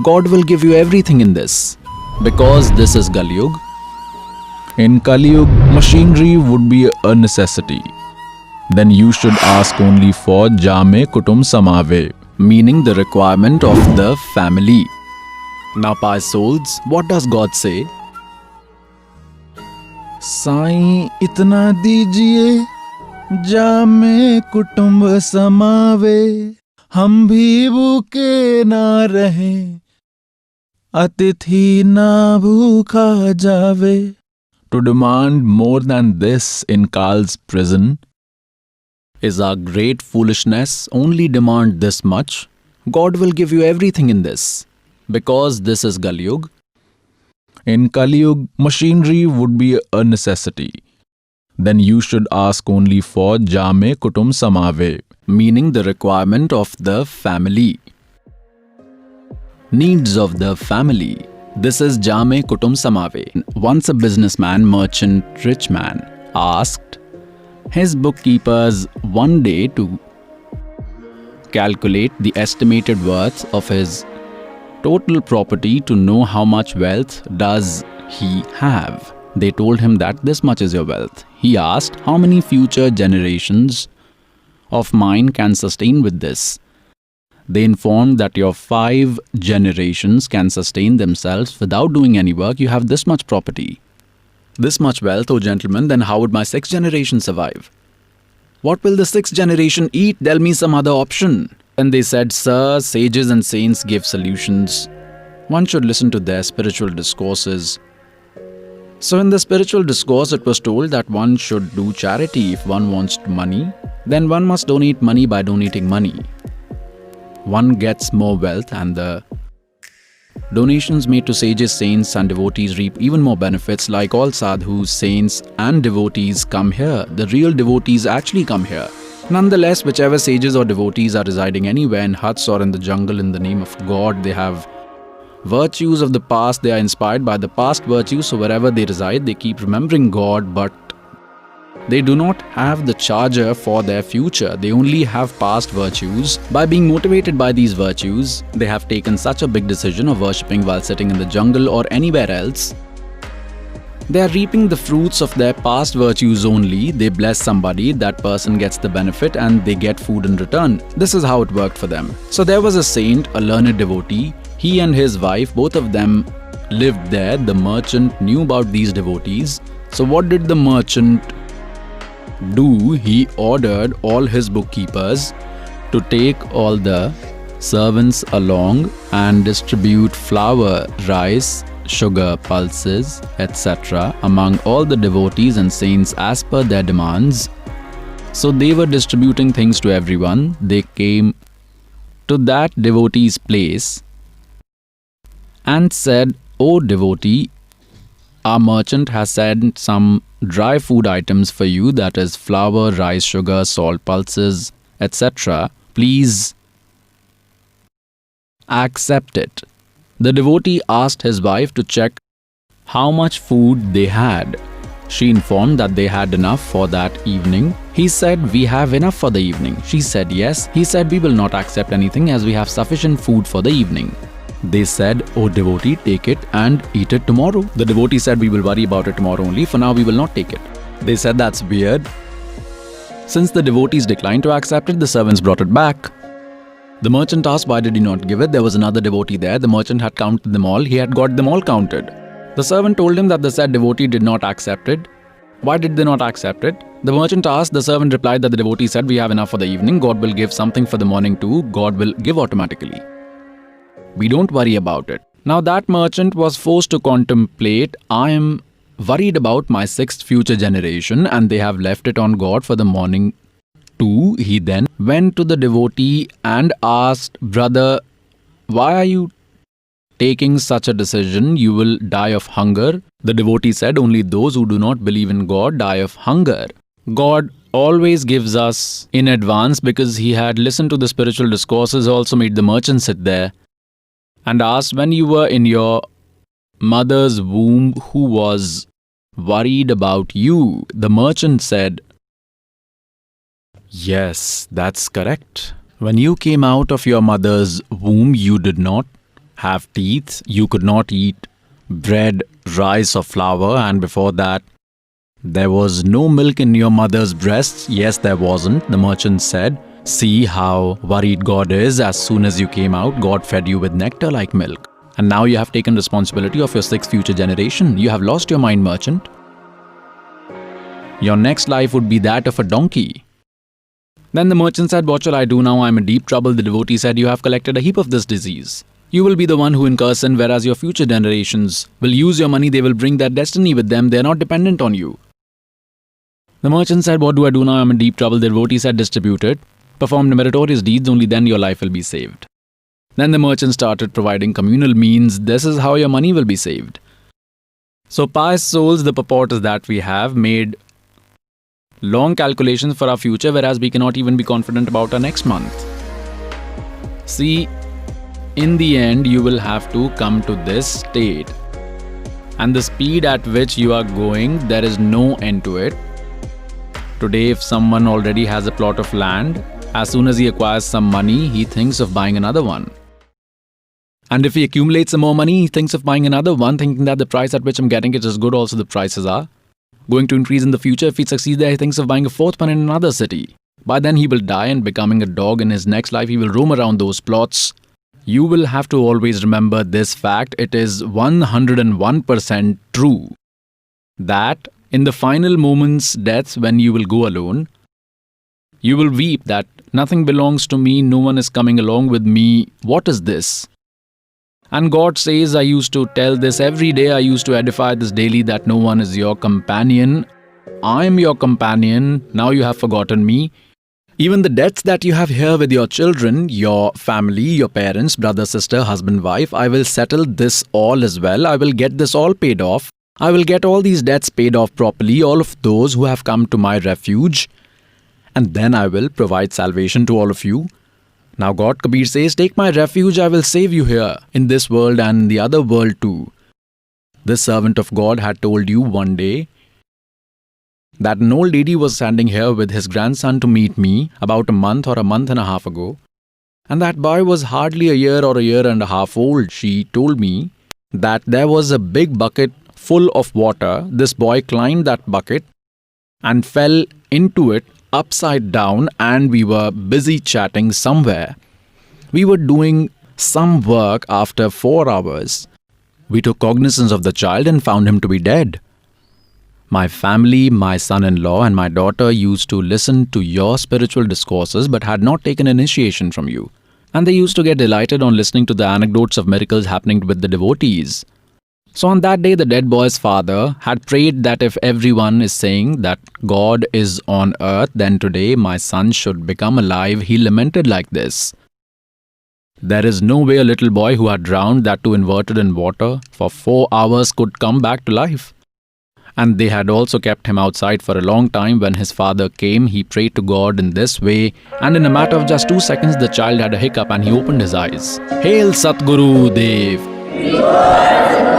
God will give you everything in this. Because this is Kalyug. In Kalyug, machinery would be a necessity. Then you should ask only for Jame Kutum Samave, meaning the requirement of the family. Now, pious souls, what does God say? Sai इतना दीजिए जामे कुटुंब समावे हम भी भूखे ना रहे अतिथि ना भूखा जावे. To demand more than this in Kal's prison is a great foolishness. Only demand this much. God will give you everything in this. Because this is Kalyug. In Kalyug, machinery would be a necessity. Then you should ask only for Jame Kutum Samave, meaning the requirement of the family. Needs of the family. This is Jame Kutum Samave. Once a businessman, merchant, rich man asked his bookkeepers one day to calculate the estimated worth of his total property to know how much wealth does he have. They told him that this much is your wealth. He asked, how many future generations of mine can sustain with this? They informed that your 5 generations can sustain themselves without doing any work. You have this much property, this much wealth, oh gentlemen, then how would my 6th generation survive? What will the 6th generation eat? Tell me some other option. And they said, sir, sages and saints give solutions. One should listen to their spiritual discourses. So in the spiritual discourse, it was told that one should do charity. If one wants money, then one must donate money by donating money. One gets more wealth, and the donations made to sages, saints and devotees reap even more benefits. Like all sadhus, saints and devotees come here. The real devotees actually come here. Nonetheless, whichever sages or devotees are residing anywhere in huts or in the jungle in the name of God, they have virtues of the past. They are inspired by the past virtues. So wherever they reside, they keep remembering God, but they do not have the charger for their future. They only have past virtues. By being motivated by these virtues, they have taken such a big decision of worshipping while sitting in the jungle or anywhere else. They are reaping the fruits of their past virtues only. They bless somebody, that person gets the benefit and they get food in return. This is how it worked for them. So there was a saint, a learned devotee. He and his wife, both of them lived there. The merchant knew about these devotees. So what did the merchant do? He ordered all his bookkeepers to take all the servants along and distribute flour, rice, sugar, pulses, etc. among all the devotees and saints as per their demands. So they were distributing things to everyone. They came to that devotee's place and said, "O devotee, our merchant has sent some dry food items for you, that is flour, rice, sugar, salt, pulses, etc. Please accept it." The devotee asked his wife to check how much food they had. She informed that they had enough for that evening. He said, "We have enough for the evening." She said, "Yes." He said, "We will not accept anything as we have sufficient food for the evening." They said, "Oh devotee, take it and eat it tomorrow." The devotee said, "We will worry about it tomorrow only. For now, we will not take it." They said, "That's weird." Since the devotees declined to accept it, the servants brought it back. The merchant asked, "Why did he not give it?" There was another devotee there. The merchant had counted them all. He had got them all counted. The servant told him that the said devotee did not accept it. Why did they not accept it? The merchant asked. The servant replied that the devotee said, "We have enough for the evening. God will give something for the morning too. God will give automatically. We don't worry about it." Now that merchant was forced to contemplate, "I am worried about my 6th future generation and they have left it on God for the morning too." He then went to the devotee and asked, "Brother, why are you taking such a decision? You will die of hunger." The devotee said, "Only those who do not believe in God die of hunger. God always gives us in advance." Because he had listened to the spiritual discourses, also made the merchant sit there and asked, "When you were in your mother's womb, who was worried about you?" The merchant said, "Yes, that's correct. When you came out of your mother's womb, you did not have teeth. You could not eat bread, rice or flour, and before that, there was no milk in your mother's breasts. Yes, there wasn't, the merchant said. See how worried God is. As soon as you came out, God fed you with nectar like milk. And now you have taken responsibility of your 6th future generation. You have lost your mind, merchant. Your next life would be that of a donkey. Then the merchant said, what shall I do now? I am in deep trouble. The devotee said, you have collected a heap of this disease. You will be the one who incurs sin, whereas your future generations will use your money. They will bring their destiny with them. They are not dependent on you. The merchant said, what do I do now? I am in deep trouble. The devotee said, distribute it. Perform meritorious deeds, only then your life will be saved. Then the merchant started providing communal means. This is how your money will be saved. So pious souls, the purport is that we have made long calculations for our future, whereas we cannot even be confident about our next month. See, in the end, you will have to come to this state. And the speed at which you are going, there is no end to it. Today, if someone already has a plot of land, as soon as he acquires some money, he thinks of buying another one. And if he accumulates some more money, he thinks of buying another one, thinking that the price at which I'm getting it is good. Also, the prices are going to increase in the future. If he succeeds there, he thinks of buying a 4th one in another city. By then, he will die, and becoming a dog in his next life, he will roam around those plots. You will have to always remember this fact. It is 101% true that in the final moment's death, when you will go alone, you will weep that nothing belongs to me, no one is coming along with me. What is this? And God says, I used to tell this every day, I used to edify this daily, that no one is your companion. I am your companion. Now you have forgotten me. Even the debts that you have here with your children, your family, your parents, brother, sister, husband, wife, I will settle this all as well. I will get this all paid off. I will get all these debts paid off properly, all of those who have come to my refuge. And then I will provide salvation to all of you. Now God, Kabir says, take my refuge, I will save you here, in this world and in the other world too. This servant of God had told you one day that an old lady was standing here with his grandson to meet me about a month or a month and a half ago. And that boy was hardly a year or a year and a half old. She told me that there was a big bucket full of water. This boy climbed that bucket and fell into it upside down, and we were busy chatting somewhere. We were doing some work. After 4 hours, we took cognizance of the child and found him to be dead. My family, my son-in-law and my daughter used to listen to your spiritual discourses but had not taken initiation from you. And they used to get delighted on listening to the anecdotes of miracles happening with the devotees. So on that day, the dead boy's father had prayed that if everyone is saying that God is on earth, then today my son should become alive. He lamented like this. There is no way a little boy who had drowned, that too inverted in water, for 4 hours could come back to life. And they had also kept him outside for a long time. When his father came, he prayed to God in this way, and in a matter of just 2 seconds, the child had a hiccup and he opened his eyes. Hail Satguru Dev!